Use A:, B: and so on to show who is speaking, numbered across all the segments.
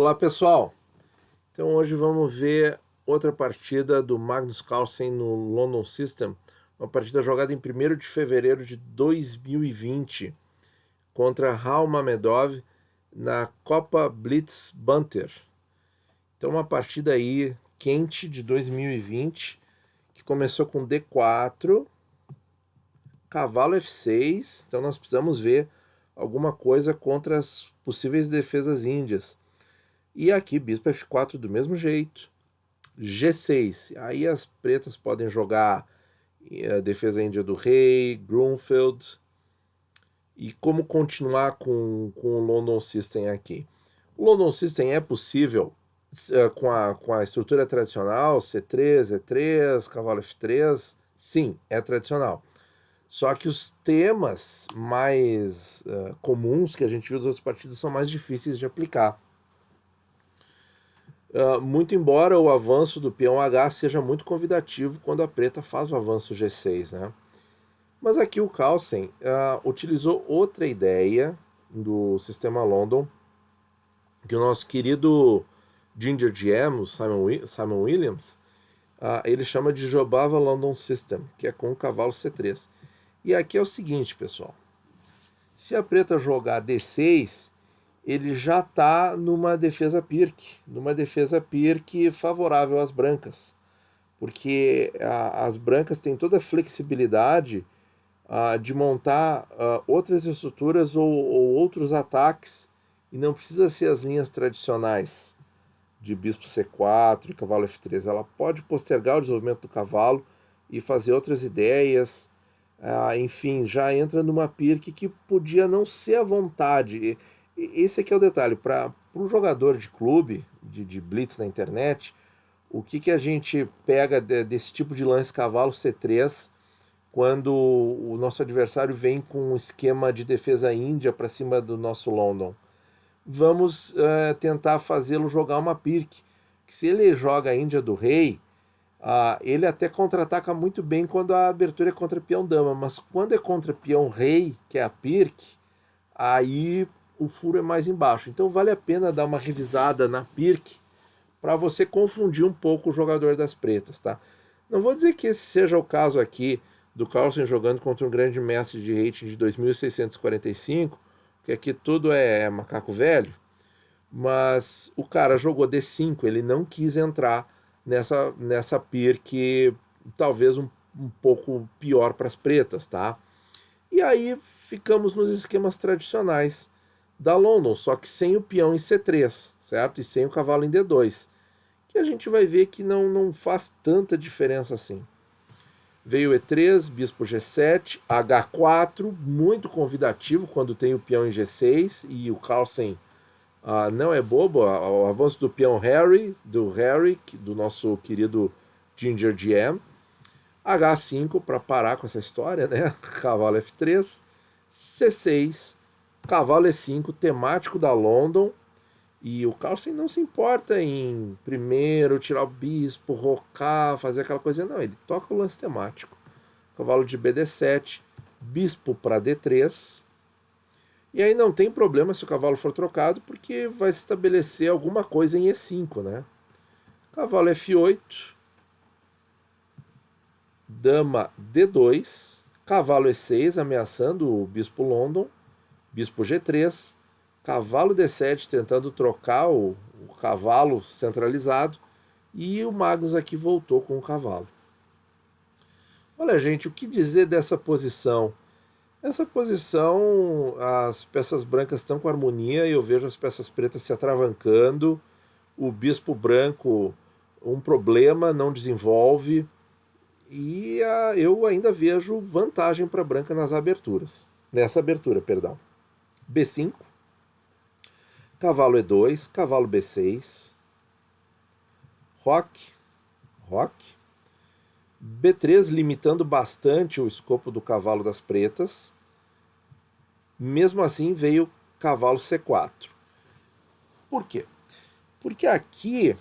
A: Olá pessoal, então hoje vamos ver outra partida do Magnus Carlsen no London System, uma partida jogada em 1º de fevereiro de 2020 contra Raul Mamedov na Copa Blitz Banter. Então uma partida aí quente de 2020 que começou com D4, cavalo F6, então nós precisamos ver alguma coisa contra as possíveis defesas índias. E aqui bispo F4 do mesmo jeito, G6, aí as pretas podem jogar a defesa índia do rei, Grunfeld. E como continuar com o London System aqui? O London System é possível com a estrutura tradicional, C3, E3, cavalo F3, sim, é tradicional. Só que os temas mais comuns que a gente viu das outras partidas são mais difíceis de aplicar. Muito embora o avanço do peão H seja muito convidativo quando a preta faz o avanço G6, né? Mas aqui o Carlsen utilizou outra ideia do sistema London, que o nosso querido Ginger GM, o Simon Williams, ele chama de Jobava London System, que é com o cavalo C3. E aqui é o seguinte, pessoal. Se a preta jogar D6, ele já está numa defesa Pirc favorável às brancas, porque as brancas têm toda a flexibilidade de montar outras estruturas ou outros ataques, e não precisa ser as linhas tradicionais de bispo C4 e cavalo F3. Ela pode postergar o desenvolvimento do cavalo e fazer outras ideias. Enfim, já entra numa pirc que podia não ser à vontade. Esse aqui é o detalhe. Para o jogador de clube, de blitz na internet, o que a gente pega desse tipo de lance cavalo C3 quando o nosso adversário vem com um esquema de defesa índia para cima do nosso London? Vamos tentar fazê-lo jogar uma pirc, que se ele joga a índia do rei, ele até contra-ataca muito bem quando a abertura é contra peão dama, mas quando é contra peão rei, que é a pirc, aí o furo é mais embaixo. Então vale a pena dar uma revisada na pirc para você confundir um pouco o jogador das pretas, tá? Não vou dizer que esse seja o caso aqui do Carlsen jogando contra um grande mestre de rating de 2.645, que aqui tudo é macaco velho, mas o cara jogou D5, ele não quis entrar nessa pirc talvez um pouco pior para as pretas, tá? E aí ficamos nos esquemas tradicionais da London, só que sem o peão em C3, certo? E sem o cavalo em D2, que a gente vai ver que não faz tanta diferença assim. Veio E3, bispo G7, H4, muito convidativo quando tem o peão em G6, e o Carlsen não é bobo. O avanço do peão Harry, do nosso querido Ginger GM. H5 para parar com essa história, né? Cavalo F3, C6, cavalo E5, temático da London. E o Carlsen não se importa em primeiro tirar o bispo, rocar, fazer aquela coisa. Não, ele toca o lance temático. Cavalo de BD7, bispo para D3. E aí não tem problema se o cavalo for trocado, porque vai se estabelecer alguma coisa em E5, né? Cavalo F8, dama D2, cavalo E6 ameaçando o bispo London, bispo G3, cavalo D7 tentando trocar o cavalo centralizado, e o Magnus aqui voltou com o cavalo. Olha, gente, o que dizer dessa posição? Essa posição, as peças brancas estão com harmonia e eu vejo as peças pretas se atravancando. O bispo branco, um problema, não desenvolve. E eu ainda vejo vantagem para a branca nessa abertura, perdão. B5, cavalo E2, cavalo B6, roque, B3 limitando bastante o escopo do cavalo das pretas. Mesmo assim veio cavalo C4. Por quê? Porque aqui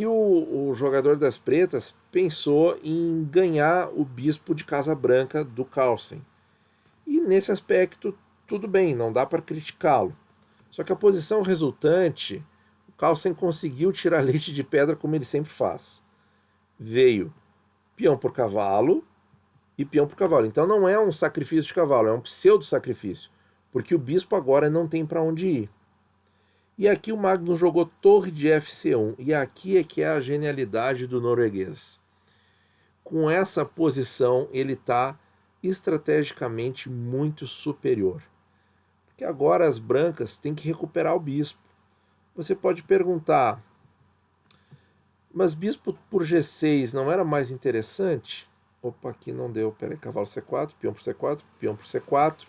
A: o jogador das pretas pensou em ganhar o bispo de Casa Branca do Carlsen. E nesse aspecto, tudo bem, não dá para criticá-lo. Só que a posição resultante Carlsen conseguiu tirar leite de pedra como ele sempre faz. Veio peão por cavalo e peão por cavalo. Então não é um sacrifício de cavalo, é um pseudo-sacrifício, porque o bispo agora não tem para onde ir. E aqui o Magnus jogou torre de FC1, e aqui é que é a genialidade do norueguês. Com essa posição ele está estrategicamente muito superior. Porque agora as brancas têm que recuperar o bispo. Você pode perguntar, mas bispo por G6 não era mais interessante? Opa, aqui não deu. Peraí, cavalo C4, peão por C4, peão por C4.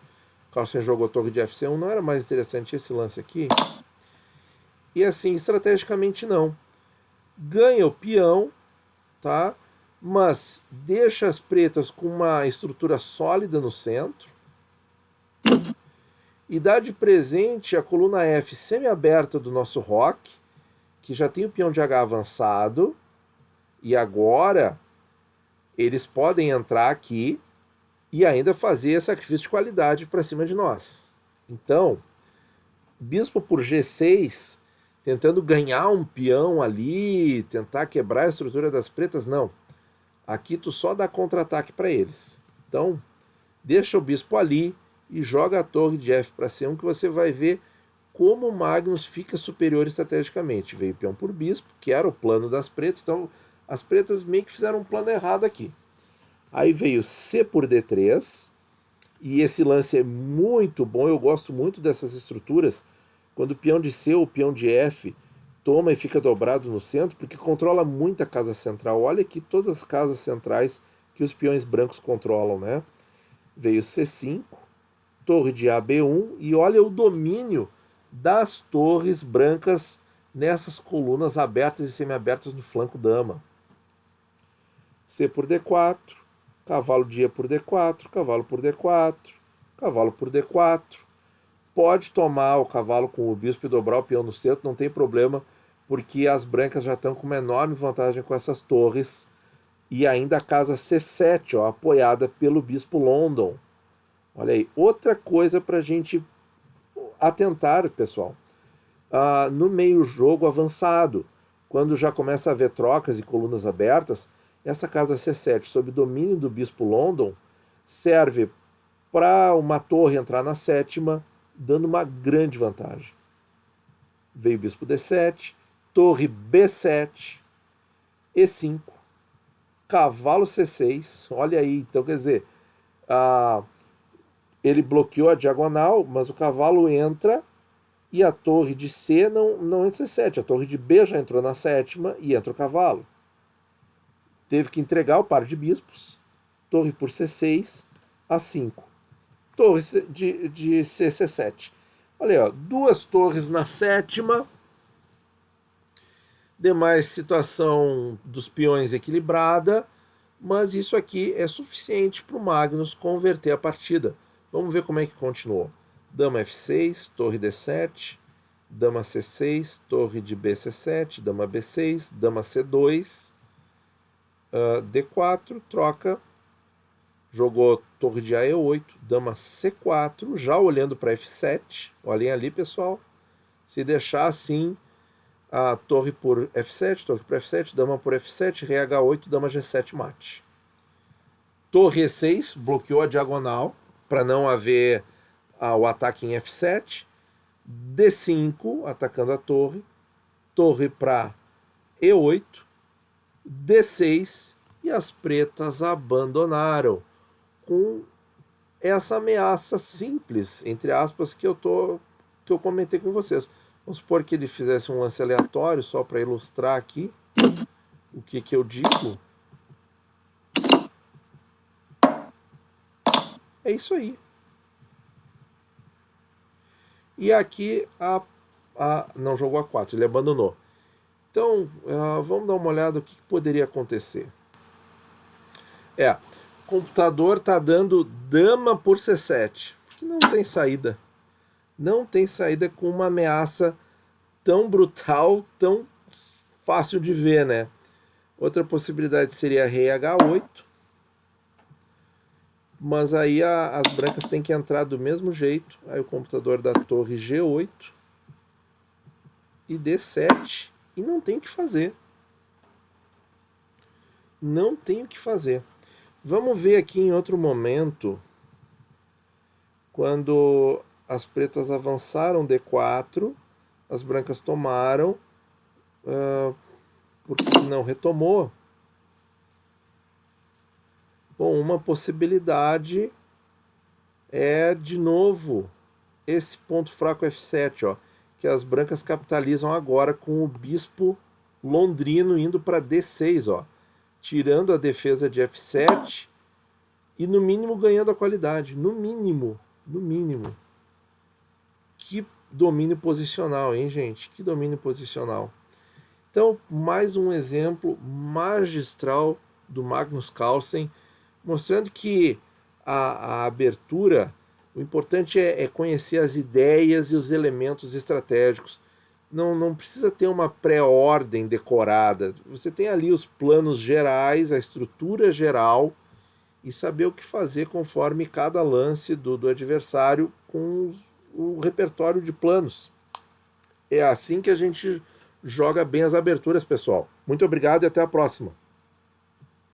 A: Carlsen jogou torre de FC1. Não era mais interessante esse lance aqui? E assim, estrategicamente não. Ganha o peão, tá? Mas deixa as pretas com uma estrutura sólida no centro. E dá de presente a coluna F semi-aberta do nosso roque, que já tem o peão de H avançado, e agora eles podem entrar aqui e ainda fazer sacrifício de qualidade para cima de nós. Então, bispo por G6, tentando ganhar um peão ali, tentar quebrar a estrutura das pretas, não. Aqui tu só dá contra-ataque para eles. Então, deixa o bispo ali e joga a torre de F para C1, que você vai ver como o Magnus fica superior estrategicamente. Veio peão por bispo, que era o plano das pretas, então as pretas meio que fizeram um plano errado aqui. Aí veio C por D3, e esse lance é muito bom, eu gosto muito dessas estruturas, quando o peão de C ou o peão de F toma e fica dobrado no centro, porque controla muito a casa central. Olha aqui todas as casas centrais que os peões brancos controlam, né? Veio C5, torre de AB1, e olha o domínio das torres brancas nessas colunas abertas e semi-abertas no flanco dama. C por D4, cavalo de E por D4, cavalo por D4, cavalo por D4. Pode tomar o cavalo com o bispo e dobrar o peão no centro, não tem problema, porque as brancas já estão com uma enorme vantagem com essas torres. E ainda a casa C7, ó, apoiada pelo bispo London. Olha aí, outra coisa para a gente atentar, pessoal. No meio-jogo avançado, quando já começa a haver trocas e colunas abertas, essa casa C7, sob domínio do bispo London, serve para uma torre entrar na sétima, dando uma grande vantagem. Veio bispo D7, torre B7, E5, cavalo C6, olha aí, então quer dizer, ele bloqueou a diagonal, mas o cavalo entra e a torre de C não entra C7, a torre de B já entrou na sétima e entra o cavalo. Teve que entregar o par de bispos, torre por C6, A5, torre de C7. Olha aí, ó, duas torres na sétima, demais situação dos peões equilibrada, mas isso aqui é suficiente para o Magnus converter a partida. Vamos ver como é que continuou. Dama F6, torre D7, dama C6, torre de BC7, dama B6, dama C2, D4, troca, jogou torre de AE8, dama C4, já olhando para F7, olhem ali, pessoal, se deixar assim, a torre por F7, torre por F7, dama por F7, rei H8, dama G7 mate. Torre E6, bloqueou a diagonal, para não haver o ataque em F7, D5, atacando a torre, torre para E8, D6, e as pretas abandonaram, com essa ameaça simples, entre aspas, que eu comentei com vocês. Vamos supor que ele fizesse um lance aleatório, só para ilustrar aqui o que eu digo. É isso aí. E aqui não jogou A4, ele abandonou. Então, vamos dar uma olhada no que poderia acontecer. O computador está dando dama por C7, porque não tem saída. Não tem saída com uma ameaça tão brutal, tão fácil de ver, né? Outra possibilidade seria rei H8, mas aí as brancas têm que entrar do mesmo jeito. Aí o computador da torre G8. e D7 e não tem o que fazer. Não tem o que fazer. Vamos ver aqui em outro momento, quando as pretas avançaram D4, as brancas tomaram, por que não retomou? Bom, uma possibilidade é, de novo, esse ponto fraco F7, ó, que as brancas capitalizam agora com o bispo londrino indo para D6, ó, tirando a defesa de F7 e no mínimo ganhando a qualidade, no mínimo, no mínimo. Que domínio posicional, hein, gente? Que domínio posicional. Então, mais um exemplo magistral do Magnus Carlsen, mostrando que a abertura, o importante é conhecer as ideias e os elementos estratégicos. Não precisa ter uma pré-ordem decorada. Você tem ali os planos gerais, a estrutura geral, e saber o que fazer conforme cada lance do adversário com o repertório de planos. É assim que a gente joga bem as aberturas, pessoal. Muito obrigado e até a próxima.